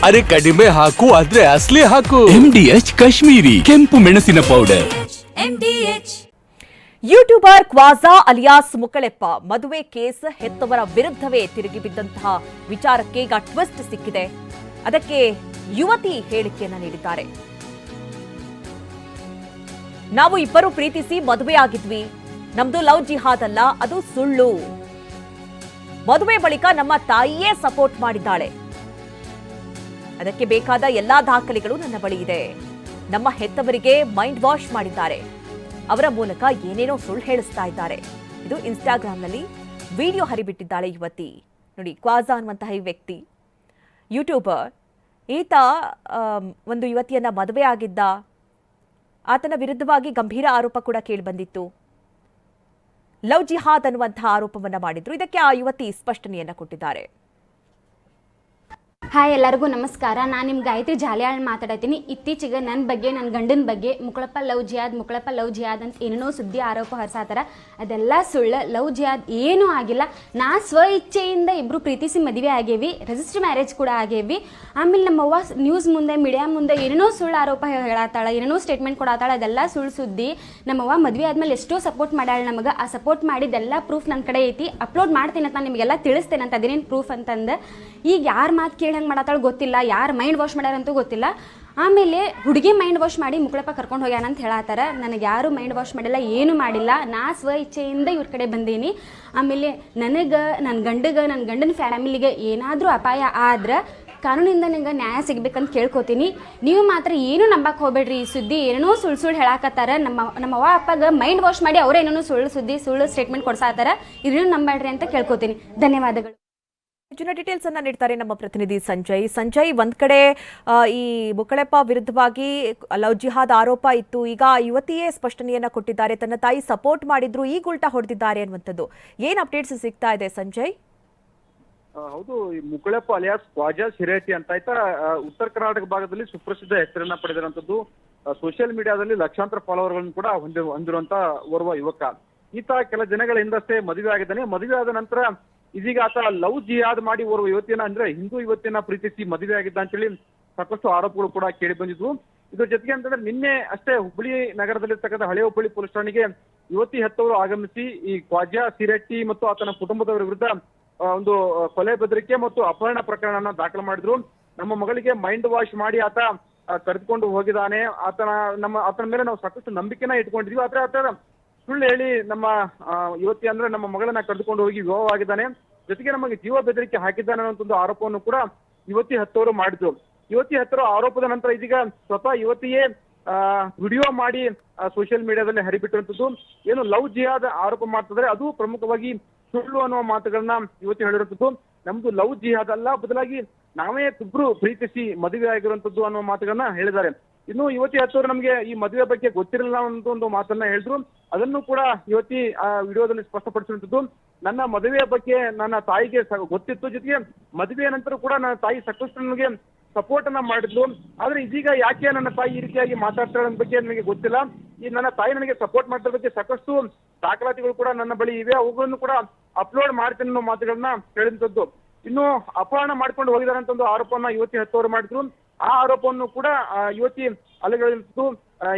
ಅರೆ ಕಡಿಮೆ ಹಾಕು ಆದ್ರೆ ಅಸ್ಲಿ ಹಾಕು. MDH ಕಾಶ್ಮೀರಿ ಕೆಂಪು ಮೆಣಸಿನ ಪೌಡರ್. ಯೂಟ್ಯೂಬರ್ ಕ್ವಾಜಾ ಅಲಿಯಾಸ್ ಮುಕಳೆಪ್ಪ ಮದುವೆ ಕೇಸ್ ಹೆತ್ತವರ ವಿರುದ್ಧವೇ ತಿರುಗಿ ಬಿದ್ದಂತಹ ವಿಚಾರಕ್ಕೆ ಈಗ ಟ್ವಿಸ್ಟ್ ಸಿಕ್ಕಿದೆ. ಅದಕ್ಕೆ ಯುವತಿ ಹೇಳಿಕೆಯನ್ನ ನೀಡಿದ್ದಾರೆ. ನಾವು ಇಬ್ಬರು ಪ್ರೀತಿಸಿ ಮದುವೆ ಆಗಿದ್ವಿ. ನಮ್ದು ಲವ್ ಜಿಹಾದ್ ಅಲ್ಲ, ಅದು ಸುಳ್ಳು. ಮದುವೆ ಬಳಿಕ ನಮ್ಮ ತಾಯಿಯೇ ಸಪೋರ್ಟ್ ಮಾಡಿದ್ದಾಳೆ. ಅದಕ್ಕೆ ಬೇಕಾದ ಎಲ್ಲಾ ದಾಖಲೆಗಳು ನನ್ನ ಬಳಿ ಇದೆ. ನಮ್ಮ ಹೆತ್ತವರಿಗೆ ಮೈಂಡ್ ವಾಶ್ ಮಾಡಿದ್ದಾರೆ. ಅವರ ಮೂಲಕ ಏನೇನೋ ಸುಳ್ಳು ಹೇಳಿಸ್ತಾ ಇದ್ದಾರೆ. ಇದು ಇನ್ಸ್ಟಾಗ್ರಾಮ್ನಲ್ಲಿ ವಿಡಿಯೋ ಹರಿಬಿಟ್ಟಿದ್ದಾಳೆ ಯುವತಿ. ನೋಡಿ, ಕ್ವಾಜಾ ಅನ್ನುವಂತಹ ಈ ವ್ಯಕ್ತಿ ಯೂಟ್ಯೂಬರ್. ಈತ ಒಂದು ಯುವತಿಯನ್ನ ಮದುವೆ ಆಗಿದ್ದ. ಆತನ ವಿರುದ್ಧವಾಗಿ ಗಂಭೀರ ಆರೋಪ ಕೂಡ ಕೇಳಿಬಂದಿತ್ತು. ಲವ್ ಜಿಹಾದ್ ಅನ್ನುವಂತಹ ಆರೋಪವನ್ನ ಮಾಡಿದ್ರು. ಇದಕ್ಕೆ ಆ ಯುವತಿ ಸ್ಪಷ್ಟನೆಯನ್ನ ಕೊಟ್ಟಿದ್ದಾರೆ. ಹಾಯ್, ಎಲ್ಲರಿಗೂ ನಮಸ್ಕಾರ. ನಾನು ನಿಮ್ಮ ಗಾಯತ್ರಿ ಜಾಲಿಯಾಳ್ ಮಾತಾಡತ್ತೀನಿ. ಇತ್ತೀಚೆಗೆ ನನ್ನ ಬಗ್ಗೆ, ನನ್ನ ಗಂಡನ ಬಗ್ಗೆ ಮುಕಳಪ್ಪ ಲವ್ ಜಿಯಾದ್ ಅಂತ ಏನೇನೋ ಸುದ್ದಿ ಆರೋಪ ಹೊರಸಾತಾರ. ಅದೆಲ್ಲ ಸುಳ್ಳು. ಲವ್ ಜಿಯಾದ್ ಏನೂ ಆಗಿಲ್ಲ. ನಾ ಸ್ವ ಇಚ್ಛೆಯಿಂದ ಇಬ್ಬರು ಪ್ರೀತಿಸಿ ಮದುವೆ ಆಗೇವಿ. ರಿಜಿಸ್ಟರ್ ಮ್ಯಾರೇಜ್ ಕೂಡ ಆಗೇವಿ. ಆಮೇಲೆ ನಮ್ಮವ್ವ ನ್ಯೂಸ್ ಮುಂದೆ, ಮೀಡಿಯಾ ಮುಂದೆ ಏನೇನೋ ಸುಳ್ಳು ಆರೋಪ ಹೇಳತ್ತಾಳ, ಏನೇನೋ ಸ್ಟೇಟ್ಮೆಂಟ್ ಕೊಡತ್ತಾಳ. ಅದೆಲ್ಲ ಸುಳ್ಳು ಸುದ್ದಿ. ನಮ್ಮವ್ವ ಮದುವೆ ಆದ್ಮೇಲೆ ಎಷ್ಟೋ ಸಪೋರ್ಟ್ ಮಾಡ್ಯಾಳ ನಮಗೆ. ಆ ಸಪೋರ್ಟ್ ಮಾಡಿದ್ದೆಲ್ಲ ಪ್ರೂಫ್ ನನ್ನ ಕಡೆ ಐತಿ. ಅಪ್ಲೋಡ್ ಮಾಡ್ತೀನಿ ಅಂತ ನಿಮಗೆಲ್ಲ ತಿಳಿಸ್ತೇನೆ ಅಂತ. ಅದೇನೇನು ಪ್ರೂಫ್ ಅಂತಂದು ಈಗ ಯಾರು ಮಾತು ಕೇಳಿ ಹಂಗೆ ಮಾಡತ್ತಾಳ ಗೊತ್ತಿಲ್ಲ. ಯಾರು ಮೈಂಡ್ ವಾಶ್ ಮಾಡ್ಯಾರಂತೂ ಗೊತ್ತಿಲ್ಲ. ಆಮೇಲೆ ಹುಡುಗಿ ಮೈಂಡ್ ವಾಶ್ ಮಾಡಿ ಮುಕಳಪ್ಪ ಕರ್ಕೊಂಡು ಹೋಗ್ಯಾನ ಅಂತ ಹೇಳತ್ತಾರ. ನನಗೆ ಯಾರು ಮೈಂಡ್ ವಾಶ್ ಮಾಡಿಲ್ಲ, ಏನು ಮಾಡಿಲ್ಲ. ನಾ ಸ್ವ ಇಚ್ಛೆಯಿಂದ ಇವ್ರ ಕಡೆ ಬಂದೀನಿ. ಆಮೇಲೆ ನನಗೆ, ನನ್ನ ಗಂಡನ ಫ್ಯಾಮಿಲಿಗೆ ಏನಾದರೂ ಅಪಾಯ ಆದ್ರೆ ಕಾನೂನಿಂದ ನಿಂಗೆ ನ್ಯಾಯ ಸಿಗ್ಬೇಕಂತ ಕೇಳ್ಕೊತೀನಿ. ನೀವು ಮಾತ್ರ ಏನು ನಂಬಕ್ಕೆ ಹೋಗ್ಬೇಡ್ರಿ. ಈ ಸುದ್ದಿ ಏನೇನೋ ಸುಳ್ಳು ಹೇಳಾಕತ್ತಾರ. ನಮ್ಮ ಅವ್ವ ಅಪ್ಪಗೆ ಮೈಂಡ್ ವಾಶ್ ಮಾಡಿ ಅವರೇ ಏನೇನೋ ಸುಳ್ಳು ಸ್ಟೇಟ್ಮೆಂಟ್ ಕೊಡ್ಸಾತಾರ. ಇದನ್ನು ನಂಬೇಡ್ರಿ ಅಂತ ಕೇಳ್ಕೊತೀನಿ. ಧನ್ಯವಾದಗಳು. ಹೆಚ್ಚಿನ ಡೀಟೇಲ್ಸ್ ಅನ್ನ ನೀಡ್ತಾರೆ ನಮ್ಮ ಪ್ರತಿನಿಧಿ ಸಂಜಯ್. ಒಂದ್ ಕಡೆ ಈ ಮುಕಳೆಪ್ಪ ವಿರುದ್ಧವಾಗಿ ಲವ್ ಜಿಹಾದ್ ಆರೋಪ ಇತ್ತು. ಈಗ ಯುವತಿಯೇ ಸ್ಪಷ್ಟನೆಯನ್ನ ಕೊಟ್ಟಿದ್ದಾರೆ. ತನ್ನ ತಾಯಿ ಸಪೋರ್ಟ್ ಮಾಡಿದ್ರು, ಈಗ ಉಲ್ಟಾ ಹೊಡೆದಿದ್ದಾರೆ ಅನ್ನುವಂಥದ್ದು. ಏನ್ ಅಪ್ಡೇಟ್ಸ್ ಸಿಗ್ತಾ ಇದೆ ಸಂಜಯ್? ಹೌದು, ಈ ಮುಕಳೆಪ್ಪ ಅಲಿಯಾಸ್ ಕ್ವಾಜಾ ಸಿರೇಟಿ ಅಂತ ಆಯ್ತಾ ಉತ್ತರ ಕರ್ನಾಟಕ ಭಾಗದಲ್ಲಿ ಸುಪ್ರಸಿದ್ಧ ಹೆಸರನ್ನ ಪಡೆದಿರುವಂತದ್ದು. ಸೋಷಿಯಲ್ ಮೀಡಿಯಾದಲ್ಲಿ ಲಕ್ಷಾಂತರ ಫಾಲೋವರ್ಗಳನ್ನು ಕೂಡ ಹೊಂದಿರುವಂತ ಓರ್ವ ಯುವಕ. ಈತ ಕೆಲ ದಿನಗಳ ಹಿಂದಷ್ಟೇ ಮದುವೆ ಆಗಿದ್ದಾನೆ. ಮದುವೆ ಆದ ನಂತರ ಇದೀಗ ಆತ ಲವ್ ಜಿಹಾದ್ ಮಾಡಿ ಓರ್ವ ಯುವತಿಯನ್ನ, ಅಂದ್ರೆ ಹಿಂದೂ ಯುವತಿಯನ್ನ ಪ್ರೀತಿಸಿ ಮದುವೆ ಆಗಿದ್ದ ಅಂತೇಳಿ ಸಾಕಷ್ಟು ಆರೋಪಗಳು ಕೂಡ ಕೇಳಿ ಬಂದಿದ್ವು. ಇದ್ರ ಜೊತೆಗೆ ಅಂತಂದ್ರೆ ನಿನ್ನೆ ಅಷ್ಟೇ ಹುಬ್ಬಳ್ಳಿ ನಗರದಲ್ಲಿರ್ತಕ್ಕಂಥ ಹಳೆ ಹುಬ್ಬಳ್ಳಿ ಪೊಲೀಸ್ ಠಾಣೆಗೆ ಯುವತಿ ಹೆತ್ತವರು ಆಗಮಿಸಿ ಈ ಕ್ವಾಜಾ ಸಿರೆಟ್ಟಿ ಮತ್ತು ಆತನ ಕುಟುಂಬದವರ ವಿರುದ್ಧ ಒಂದು ಕೊಲೆ ಬೆದರಿಕೆ ಮತ್ತು ಅಪಹರಣ ಪ್ರಕರಣನ ದಾಖಲು ಮಾಡಿದ್ರು. ನಮ್ಮ ಮಗಳಿಗೆ ಮೈಂಡ್ ವಾಶ್ ಮಾಡಿ ಆತ ಕರೆದುಕೊಂಡು ಹೋಗಿದ್ದಾನೆ. ಆತನ ಮೇಲೆ ನಾವು ಸಾಕಷ್ಟು ನಂಬಿಕೆನ ಇಟ್ಕೊಂಡಿದ್ವಿ. ಆದ್ರೆ ಆತ ಸುಳ್ಳು ಹೇಳಿ ನಮ್ಮ ಯುವತಿ ಅಂದ್ರೆ ನಮ್ಮ ಮಗಳನ್ನ ಕರೆದುಕೊಂಡು ಹೋಗಿ ವಿವಾಹವಾಗಿದ್ದಾನೆ. ಜೊತೆಗೆ ನಮಗೆ ಜೀವ ಬೆದರಿಕೆ ಹಾಕಿದ್ದಾನೆ ಅನ್ನೋ ಒಂದು ಆರೋಪವನ್ನು ಕೂಡ ಯುವತಿ ಹತ್ತವರು ಮಾಡಿದ್ರು. ಯುವತಿ ಹತ್ತರು ಆರೋಪದ ನಂತರ ಇದೀಗ ಸ್ವತಃ ಯುವತಿಯೇ ವಿಡಿಯೋ ಮಾಡಿ ಸೋಷಿಯಲ್ ಮೀಡಿಯಾದಲ್ಲಿ ಹರಿಬಿಟ್ಟಿರುವಂತದ್ದು. ಏನು ಲವ್ ಜಿಹಾದ್ ಆರೋಪ ಮಾಡ್ತಿದ್ರೆ ಅದು ಪ್ರಮುಖವಾಗಿ ಸುಳ್ಳು ಅನ್ನುವ ಮಾತುಗಳನ್ನ ಯುವತಿ ಹೇಳಿರುವಂತದ್ದು. ನಮ್ದು ಲವ್ ಜಿಹಾದ್ ಅಲ್ಲ, ಬದಲಾಗಿ ನಾವೇ ಇಬ್ರು ಪ್ರೀತಿಸಿ ಮದುವೆ ಆಗಿರುವಂತದ್ದು ಅನ್ನುವ ಮಾತುಗಳನ್ನ ಹೇಳಿದ್ದಾರೆ. ಇನ್ನು ಯುವತಿ ಹತ್ತವರು ನಮ್ಗೆ ಈ ಮದುವೆ ಬಗ್ಗೆ ಗೊತ್ತಿರಲಿಲ್ಲ ಅಂತ ಒಂದು ಮಾತನ್ನ ಹೇಳಿದ್ರು. ಅದನ್ನು ಕೂಡ ಯುವತಿ ಆ ವಿಡಿಯೋದಲ್ಲಿ ಸ್ಪಷ್ಟಪಡಿಸಿರುವಂತದ್ದು. ನನ್ನ ಮದುವೆಯ ಬಗ್ಗೆ ನನ್ನ ತಾಯಿಗೆ ಗೊತ್ತಿತ್ತು. ಜೊತೆಗೆ ಮದುವೆಯ ನಂತರ ಕೂಡ ನನ್ನ ತಾಯಿ ಸಾಕಷ್ಟು ನನಗೆ ಸಪೋರ್ಟ್ ಅನ್ನ ಮಾಡಿದ್ಲು. ಆದ್ರೆ ಇದೀಗ ಯಾಕೆ ನನ್ನ ತಾಯಿ ಈ ರೀತಿಯಾಗಿ ಮಾತಾಡ್ತಾಳೆ ಅನ್ನೋ ಬಗ್ಗೆ ನನಗೆ ಗೊತ್ತಿಲ್ಲ. ಈ ನನ್ನ ತಾಯಿ ನನಗೆ ಸಪೋರ್ಟ್ ಮಾಡಿದ ಬಗ್ಗೆ ಸಾಕಷ್ಟು ದಾಖಲಾತಿಗಳು ಕೂಡ ನನ್ನ ಬಳಿ ಇವೆ. ಅವುಗಳನ್ನು ಕೂಡ ಅಪ್ಲೋಡ್ ಮಾಡ್ತೀನಿ ಅನ್ನೋ ಮಾತುಗಳನ್ನ ಹೇಳಿದಂಥದ್ದು. ಇನ್ನು ಅಪಹರಣ ಮಾಡ್ಕೊಂಡು ಹೋಗಿದ್ದಾರೆ ಅಂತ ಒಂದು ಆರೋಪವನ್ನ ಯುವತಿ ಹತ್ತವರು ಮಾಡಿದ್ರು. ಆ ಆರೋಪವನ್ನು ಕೂಡ ಯುವತಿ ಅಲೆಗಳಿರುವಂತದ್ದು.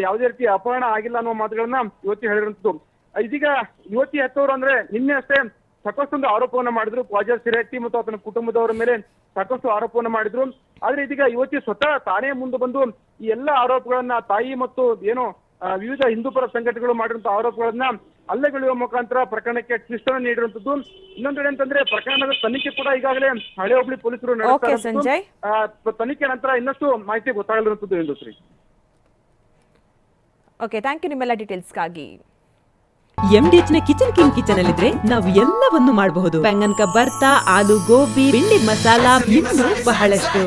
ಯಾವುದೇ ರೀತಿ ಅಪಹರಣ ಆಗಿಲ್ಲ ಅನ್ನುವ ಮಾತುಗಳನ್ನ ಯುವತಿ ಹೇಳಿರುವಂತದ್ದು. ಇದೀಗ ಯುವತಿ ಹತ್ತವರು ಅಂದ್ರೆ ನಿನ್ನೆ ಅಷ್ಟೇ ಸಾಕಷ್ಟೊಂದು ಆರೋಪವನ್ನ ಮಾಡಿದ್ರು. ಕ್ವಾಜಾ ಸಿರೆಟ್ಟಿ ಮತ್ತು ಆತನ ಕುಟುಂಬದವರ ಮೇಲೆ ಸಾಕಷ್ಟು ಆರೋಪವನ್ನ ಮಾಡಿದ್ರು. ಆದ್ರೆ ಇದೀಗ ಯುವತಿ ಸ್ವತಃ ತಾನೇ ಮುಂದೆ ಬಂದು ಈ ಎಲ್ಲ ಆರೋಪಗಳನ್ನ ತಾಯಿ ಮತ್ತು ಏನು ವಿವಿಧ ಹಿಂದೂಪರ ಸಂಘಟನೆಗಳು ಮಾಡಿರುವಂತಹ ಆರೋಪಗಳನ್ನ ಅಲ್ಲೆಗಳೆಯುವ ಮುಖಾಂತರ ಪ್ರಕರಣಕ್ಕೆ ಟ್ವಿಸ್ಟ್ ಅನ್ನು ನೀಡಿರುವಂತದ್ದು. ಇನ್ನೊಂದೆಡೆ ಅಂತಂದ್ರೆ ಪ್ರಕರಣದ ತನಿಖೆ ಕೂಡ ಈಗಾಗಲೇ ಹಳೆ ಹುಬ್ಬಳ್ಳಿ ಪೊಲೀಸರು ನಡೆಸ್ತಾ ತನಿಖೆ ನಂತರ ಇನ್ನಷ್ಟು ಮಾಹಿತಿ ಗೊತ್ತಾಗಲಿರುವಂತದ್ದು ಎಂದು ಶ್ರೀ. ಓಕೆ, ಥ್ಯಾಂಕ್ ಯು ನಿಮ್ಮೆಲ್ಲ ಡೀಟೇಲ್ಸ್ಗಾಗಿ. MDH ನ ಕಿಚನ್ ಅಲ್ಲಿದ್ರೆ ನಾವು ಎಲ್ಲವನ್ನು ಮಾಡಬಹುದು. ಬೆಂಗನ್ ಕಾ ಬರ್ತಾ, ಆಲೂ ಗೋಬಿ, ಬೆಂಡಿ ಮಸಾಲಾ, ಇನ್ನೂ ಬಹಳಷ್ಟು.